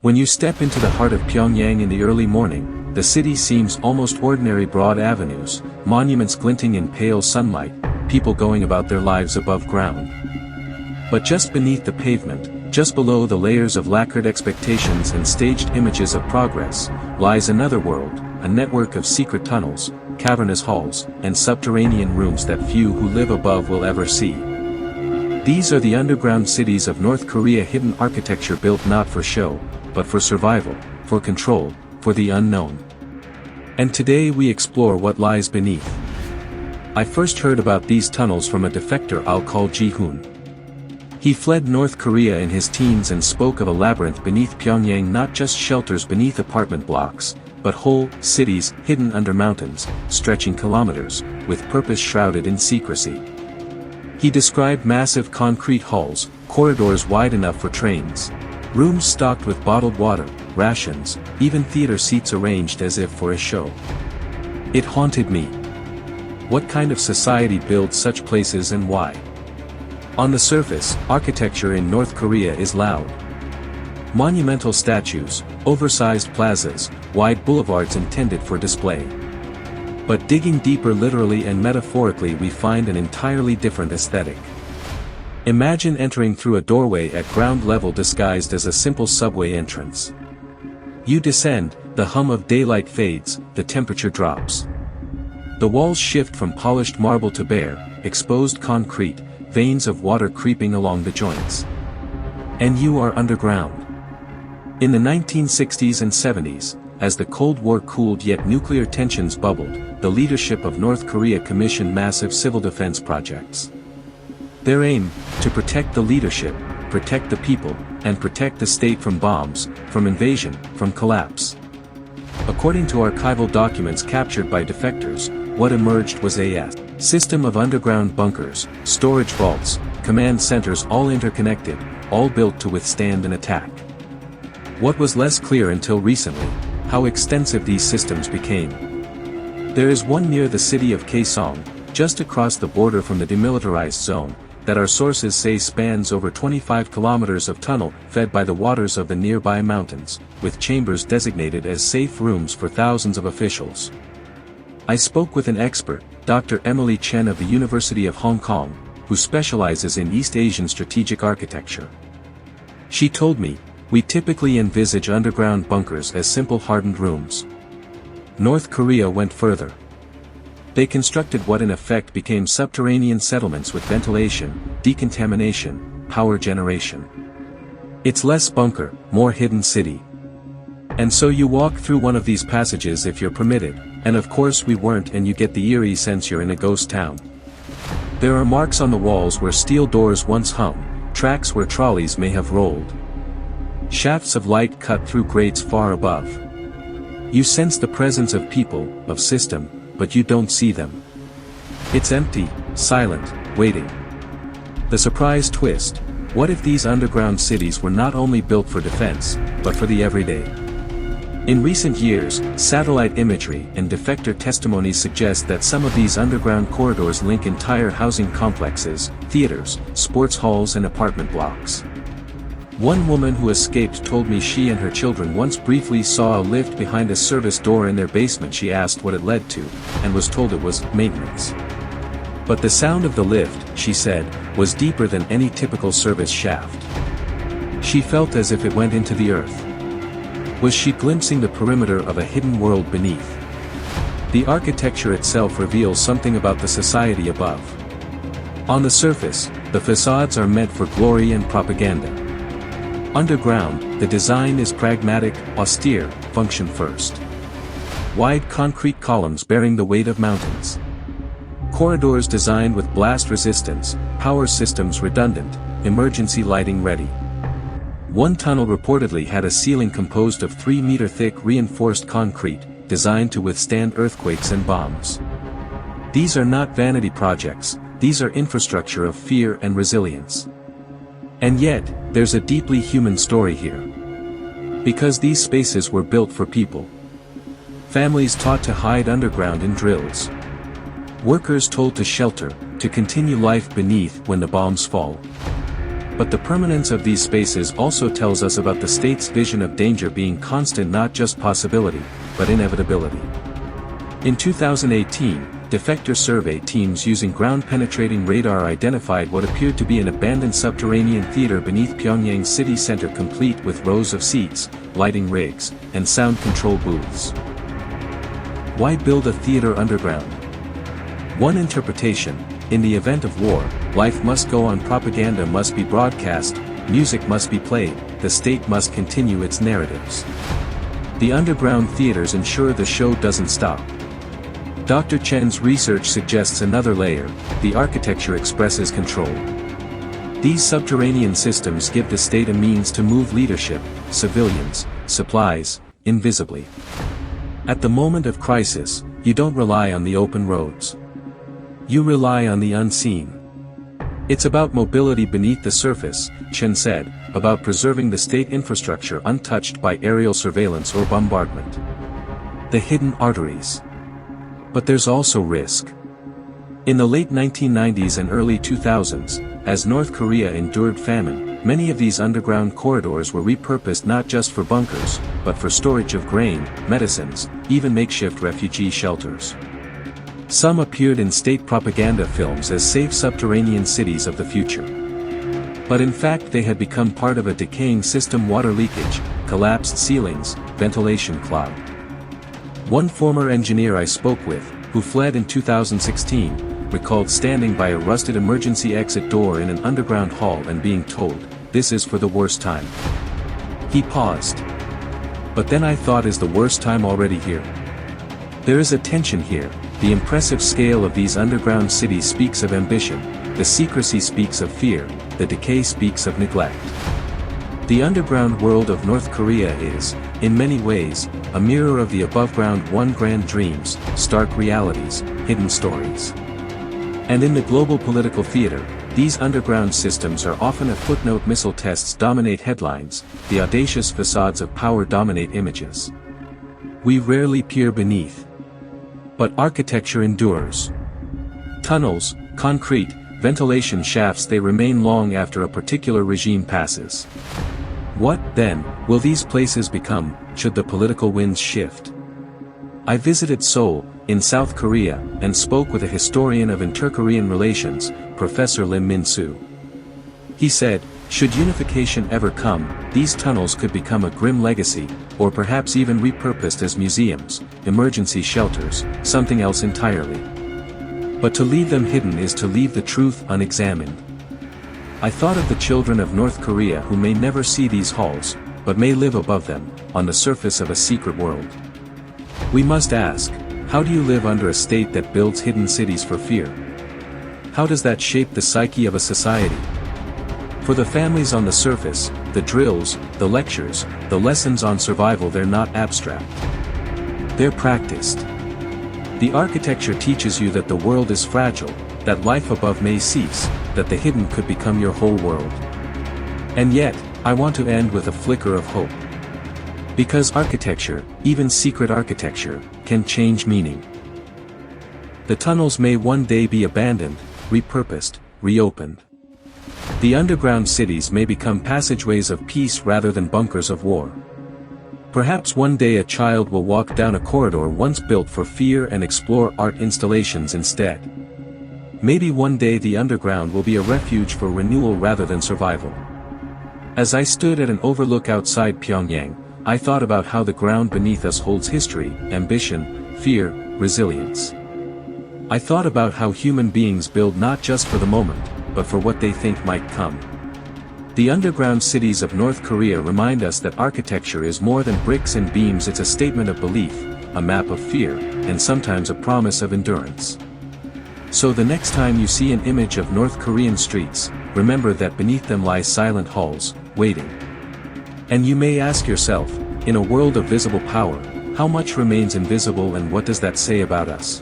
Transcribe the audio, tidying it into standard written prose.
When you step into the heart of Pyongyang in the early morning, the city seems almost ordinary: broad avenues, monuments glinting in pale sunlight, people going about their lives above ground. But just beneath the pavement, just below the layers of lacquered expectations and staged images of progress, lies another world, a network of secret tunnels, cavernous halls, and subterranean rooms that few who live above will ever see. These are the underground cities of North Korea, hidden architecture built not for show, but for survival, for control, for the unknown. And today we explore what lies beneath. I first heard about these tunnels from a defector I'll call Ji-hoon. He fled North Korea in his teens and spoke of a labyrinth beneath Pyongyang, not just shelters beneath apartment blocks, but whole cities hidden under mountains, stretching kilometers, with purpose shrouded in secrecy. He described massive concrete halls, corridors wide enough for trains, rooms stocked with bottled water, rations, even theater seats arranged as if for a show. It haunted me. What kind of society builds such places and why? On the surface, architecture in North Korea is loud. Monumental statues, oversized plazas, wide boulevards intended for display. But digging deeper, literally and metaphorically, we find an entirely different aesthetic. Imagine entering through a doorway at ground level disguised as a simple subway entrance. You descend, the hum of daylight fades, the temperature drops. The walls shift from polished marble to bare, exposed concrete, veins of water creeping along the joints. And you are underground. In the 1960s and 70s, as the Cold War cooled yet nuclear tensions bubbled, the leadership of North Korea commissioned massive civil defense projects. Their aim, to protect the leadership, protect the people, and protect the state from bombs, from invasion, from collapse. According to archival documents captured by defectors, what emerged was a system of underground bunkers, storage vaults, command centers, all interconnected, all built to withstand an attack. What was less clear until recently, how extensive these systems became. There is one near the city of Kaesong, just across the border from the demilitarized zone, that our sources say spans over 25 kilometers of tunnel fed by the waters of the nearby mountains, with chambers designated as safe rooms for thousands of officials. I spoke with an expert, Dr. Emily Chen of the University of Hong Kong, who specializes in East Asian strategic architecture. She told me, we typically envisage underground bunkers as simple hardened rooms. North Korea went further. They constructed what in effect became subterranean settlements with ventilation, decontamination, power generation. It's less bunker, more hidden city. And so you walk through one of these passages if you're permitted, and of course we weren't, and you get the eerie sense you're in a ghost town. There are marks on the walls where steel doors once hung, tracks where trolleys may have rolled. Shafts of light cut through grates far above. You sense the presence of people, of system, but you don't see them. It's empty, silent, waiting. The surprise twist: what if these underground cities were not only built for defense, but for the everyday? In recent years, satellite imagery and defector testimonies suggest that some of these underground corridors link entire housing complexes, theaters, sports halls and apartment blocks. One woman who escaped told me she and her children once briefly saw a lift behind a service door in their basement. She asked what it led to, and was told it was maintenance. But the sound of the lift, she said, was deeper than any typical service shaft. She felt as if it went into the earth. Was she glimpsing the perimeter of a hidden world beneath? The architecture itself reveals something about the society above. On the surface, the facades are meant for glory and propaganda. Underground, the design is pragmatic, austere, function first. Wide concrete columns bearing the weight of mountains. Corridors designed with blast resistance, power systems redundant, emergency lighting ready. One tunnel reportedly had a ceiling composed of 3-meter-thick reinforced concrete, designed to withstand earthquakes and bombs. These are not vanity projects, these are infrastructure of fear and resilience. And yet, there's a deeply human story here. Because these spaces were built for people. Families taught to hide underground in drills. Workers told to shelter, to continue life beneath when the bombs fall. But the permanence of these spaces also tells us about the state's vision of danger being constant, not just possibility, but inevitability. In 2018, defector survey teams using ground-penetrating radar identified what appeared to be an abandoned subterranean theater beneath Pyongyang city center, complete with rows of seats, lighting rigs, and sound control booths. Why build a theater underground? One interpretation: in the event of war, life must go on, propaganda must be broadcast, music must be played, the state must continue its narratives. The underground theaters ensure the show doesn't stop. Dr. Chen's research suggests another layer: the architecture expresses control. These subterranean systems give the state a means to move leadership, civilians, supplies, invisibly. At the moment of crisis, you don't rely on the open roads. You rely on the unseen. It's about mobility beneath the surface, Chen said, about preserving the state infrastructure untouched by aerial surveillance or bombardment. The hidden arteries. But there's also risk. In the late 1990s and early 2000s, as North Korea endured famine, many of these underground corridors were repurposed not just for bunkers, but for storage of grain, medicines, even makeshift refugee shelters. Some appeared in state propaganda films as safe subterranean cities of the future. But in fact they had become part of a decaying system: water leakage, collapsed ceilings, ventilation clogged. One former engineer I spoke with, who fled in 2016, recalled standing by a rusted emergency exit door in an underground hall and being told, "This is for the worst time." He paused. "But then I thought, is the worst time already here?" There is a tension here. The impressive scale of these underground cities speaks of ambition, the secrecy speaks of fear, the decay speaks of neglect. The underground world of North Korea is, in many ways, a mirror of the above-ground one: grand dreams, stark realities, hidden stories. And in the global political theater, these underground systems are often a footnote. Missile tests dominate headlines, the audacious facades of power dominate images. We rarely peer beneath. But architecture endures. Tunnels, concrete, ventilation shafts, they remain long after a particular regime passes. What, then, will these places become, should the political winds shift? I visited Seoul, in South Korea, and spoke with a historian of inter-Korean relations, Professor Lim Min-soo. He said, should unification ever come, these tunnels could become a grim legacy, or perhaps even repurposed as museums, emergency shelters, something else entirely. But to leave them hidden is to leave the truth unexamined. I thought of the children of North Korea who may never see these halls, but may live above them, on the surface of a secret world. We must ask, how do you live under a state that builds hidden cities for fear? How does that shape the psyche of a society? For the families on the surface, the drills, the lectures, the lessons on survival, they're not abstract. They're practiced. The architecture teaches you that the world is fragile, that life above may cease, that the hidden could become your whole world. And yet, I want to end with a flicker of hope. Because architecture, even secret architecture, can change meaning. The tunnels may one day be abandoned, repurposed, reopened. The underground cities may become passageways of peace rather than bunkers of war. Perhaps one day a child will walk down a corridor once built for fear and explore art installations instead. Maybe one day the underground will be a refuge for renewal rather than survival. As I stood at an overlook outside Pyongyang, I thought about how the ground beneath us holds history, ambition, fear, resilience. I thought about how human beings build not just for the moment, but for what they think might come. The underground cities of North Korea remind us that architecture is more than bricks and beams. It's a statement of belief, a map of fear, and sometimes a promise of endurance. So the next time you see an image of North Korean streets, remember that beneath them lie silent halls, waiting. And you may ask yourself, in a world of visible power, how much remains invisible, and what does that say about us?